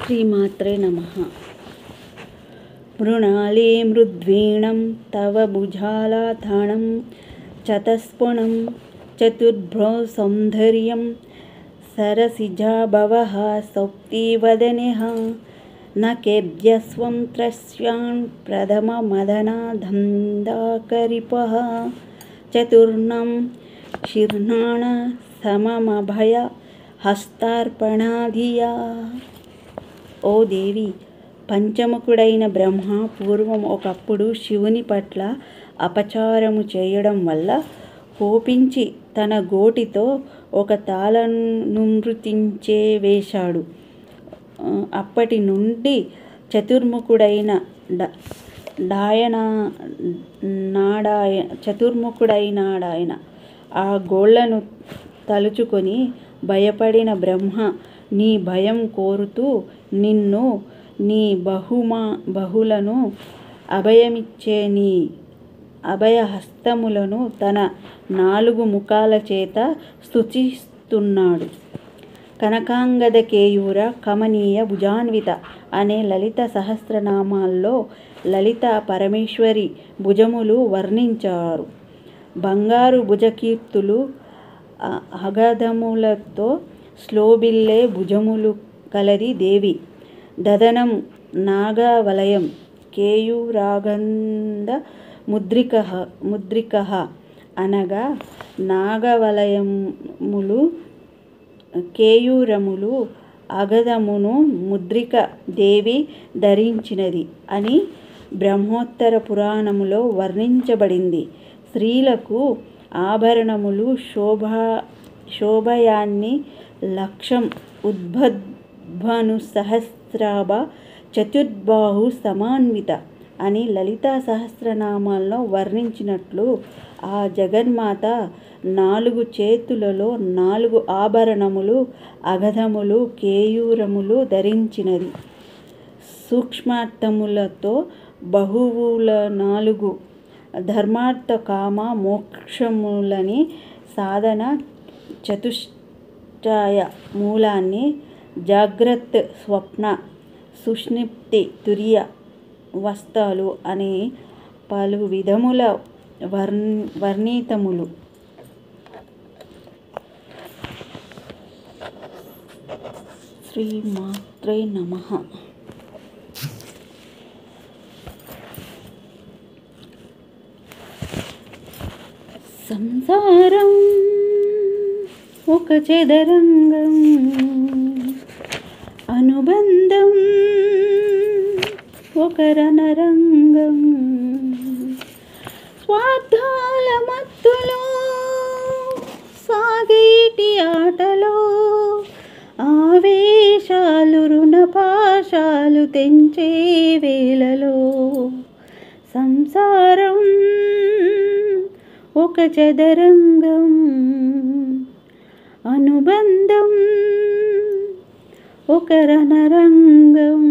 శ్రీమాత్రే నమః. మృణాళే మృద్వీణం తవ భుజాలాథానం చతస్ఫుణం చతుర్భ్రో సౌందర్యం సరసిజాభవః సౌప్తివదనః నకేభ్యస్వం త్రస్యాన్ ప్రథమమదనాధందాకరిపః చతుర్ణం శీర్ణాన సమమభయ హస్తార్పణాధియా. ఓ దేవి, పంచముఖుడైన బ్రహ్మ పూర్వం ఒకప్పుడు శివుని పట్ల అపచారము చేయడం వల్ల కోపించి తన గోటితో ఒక తాళనుమృతించే వేశాడు. అప్పటి నుండి చతుర్ముఖుడైన చతుర్ముఖుడైనాడాయన. ఆ గోళ్లను తలుచుకొని భయపడిన బ్రహ్మ నీ భయం కోరుతూ నిన్ను, నీ బహులను అభయమిచ్చే నీ అభయహస్తములను తన 4 ముఖాల చేత స్తుతిస్తున్నాడు. కనకాంగద కేయూర కమనీయ భుజాన్విత అనే లలిత సహస్రనామాల్లో లలిత పరమేశ్వరి భుజములు వర్ణించారు. బంగారు భుజకీర్తులు, అగధములతో శ్లోబిల్లే భుజములు కలది దేవి. దదనం నాగవలయం కేయూరాగంధ ముద్రికః అనగా నాగవలయములు, కేయూరములు, అగధమును ముద్రిక దేవి ధరించినది అని బ్రహ్మోత్తర పురాణములో వర్ణించబడింది. స్త్రీలకు ఆభరణములు శోభయాన్ని లక్షం ఉద్భను సహస్రాభ చతుర్బాహు సమాన్విత అని లలితా సహస్రనామాల్లో వర్ణించినట్లు ఆ జగన్మాత 4 చేతులలో 4 ఆభరణములు, అగధములు, కేయూరములు ధరించినది. సూక్ష్మార్థములతో బహువుల 4 ధర్మార్థ కామ మోక్షములని సాధన చతుష్టయ మూలాన్ని జాగ్రత్ స్వప్న సుషుప్తి తురియ అవస్థలు అనే పలు విధముల వర్ణితములు. శ్రీమాత్రే నమః. సంసారం ఒక చదరంగం, అనుబంధం ఒక రణరంగం, స్వార్థాల మత్తులో సాగేటి ఆటలో ఆవేశాలు రుణపాశాలు తెంచే వేళలో సంసారం ఒక చదరంగం, అనుబంధం ఒక రణరంగం.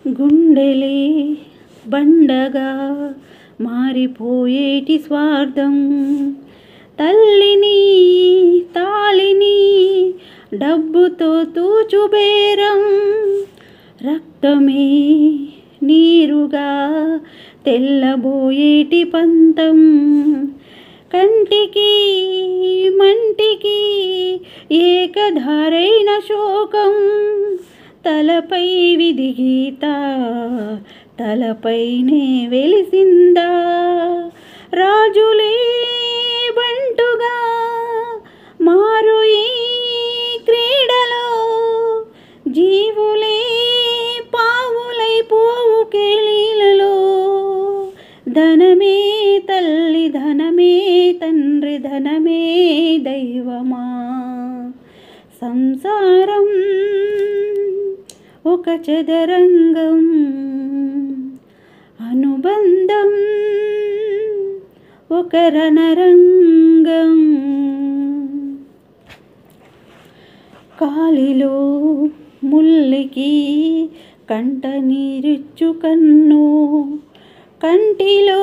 గుండెలే బండగా మారిపోయేటి స్వార్థం, తల్లిని తాళిని డబ్బుతో తూచుబేరం, రక్తమే నీరుగా తెల్లబోయేటి పంతం, కంటికి మంటికి ఏకధారైన శోకం, తలపై విధి గీత తలపైనే వెలిసిందా, రాజులే బంటుగా మారు ఈ క్రీడలో, జీవులే పావులై పోవు కేలీలలో, ధనమే తల్లి ధనమే తండ్రి ధనమే దైవమా. సంసారం ఒక చదరంగం, అనుబంధం ఒక రణరంగం. కాలిలో ముల్లికి కంట నీరిచ్చు కన్ను, కంటిలో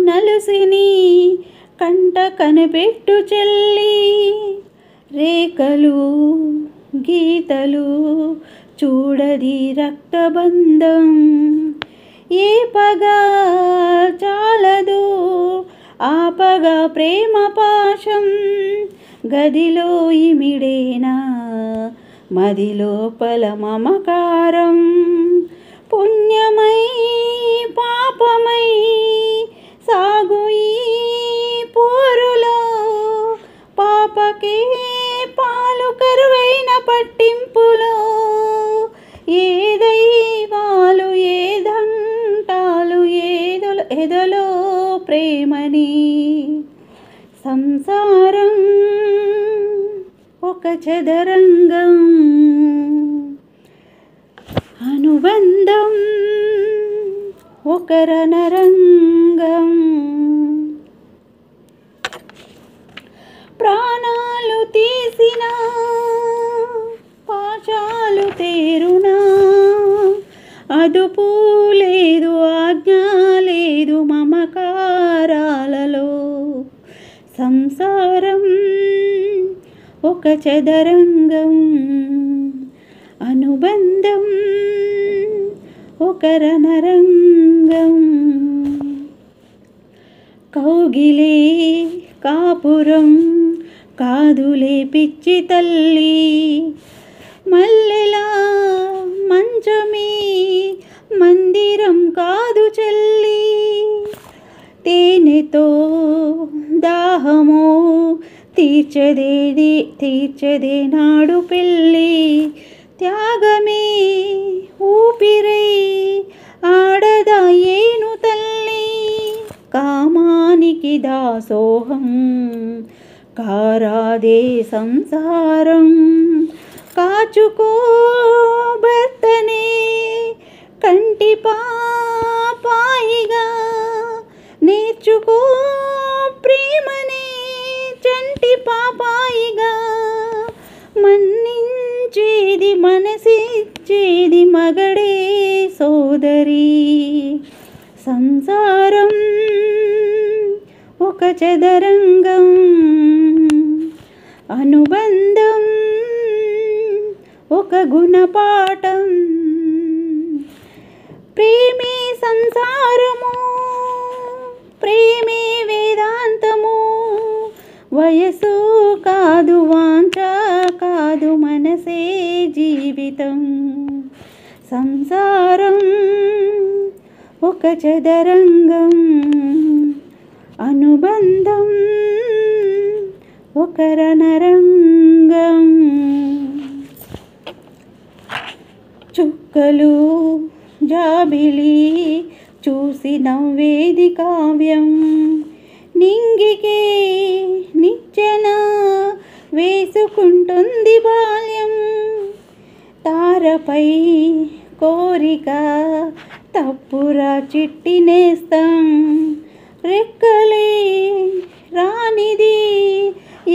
నలుసిని కంట కనిపెట్టు చెల్లి రేఖలు గీతలు చూడది రక్తబంధం ఏ పగ చాలదు ఆపగా ప్రేమ పాశం గదిలో ఇమిడేనా మదిలోపల మమకారం పుణ్యమై పాపమై సాగు ఈ పోరులో పాపకే పాలు కరువైన పట్టింపులో ఏ దైవాలు ఏదంటాలు ఎదలో ప్రేమని సంసారం ఒక చదరంగం అనుబంధం ఒక రణరంగం ప్రాణాలు తీసిన పాశాలు తేరునా అదుపు లేదు ఆజ్ఞ లేదు మమకారాలలో సంసారం ఒక చదరంగం అనుబంధం ఒక రణరంగం కౌగిలే కాపురం కాదులే పిచ్చి తల్లి మల్లెలా మంచమే మందిరం కాదు చెల్లి తేనెతో దాహమో తీర్చదే నాడు పెళ్ళి త్యాగమే ఊపిరై ఆడదా ఏను తల్లి కామానికి దాసోహం కారాదే సంసారం కాచుకో భర్తనే కంటి పాపాయిగా నేర్చుకో ప్రేమనే చంటి పాపాయిగా మన్నించేది మనసిచ్చేది మగడే సోదరి సంసారం ఒక చదరంగం అనుబంధం ఒక గుణపాఠం ప్రేమే సంసారము ప్రేమే వేదాంతము వయసు కాదు వాంఛ కాదు మనసే జీవితం సంసారం ఒక చదరంగం అనుబంధం ఒక రణరంగం చుక్కలు జాబిలి చూసి నవ్వేది కావ్యం నింగికే నిచ్చెన వేసుకుంటుంది బాల్యం తారపై కోరిక తప్పురా చిట్టి నేస్తం రెక్కలే రానిది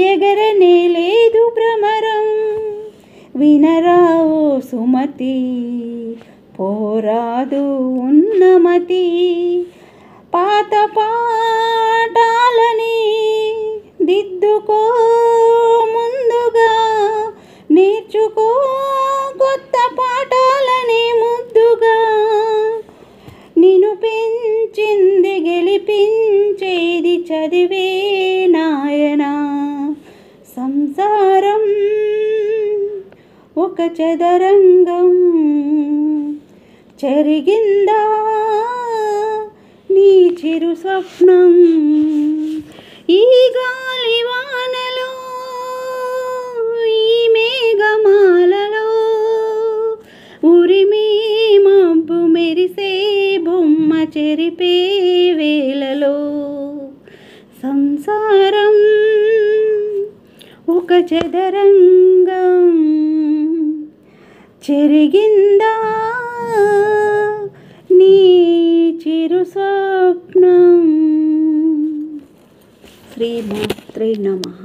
ఎగరనే లేదు భ్రమరం వినరావు సుమతి పోరాదు ఉన్నమతి పాత పాఠాలని దిద్దుకో ముందుగా నేర్చుకో కొత్త పాఠాలని ముద్దుగా నిన్ను పెంచింది గెలిపించేది చదివే నాయనా సంసారం ఒక చదరంగం చెరిగిందా నీ చిరు స్వప్నం ఈ గాలి వానలో ఈ మేఘమాలలో ఉరిమి మబ్బు మెరిసే బొమ్మ చెరిపే వేళలో సంసారం ఒక చదరంగం చెరిగిందా నీ చిరు స్వప్నం శ్రీమాత్రే నమః.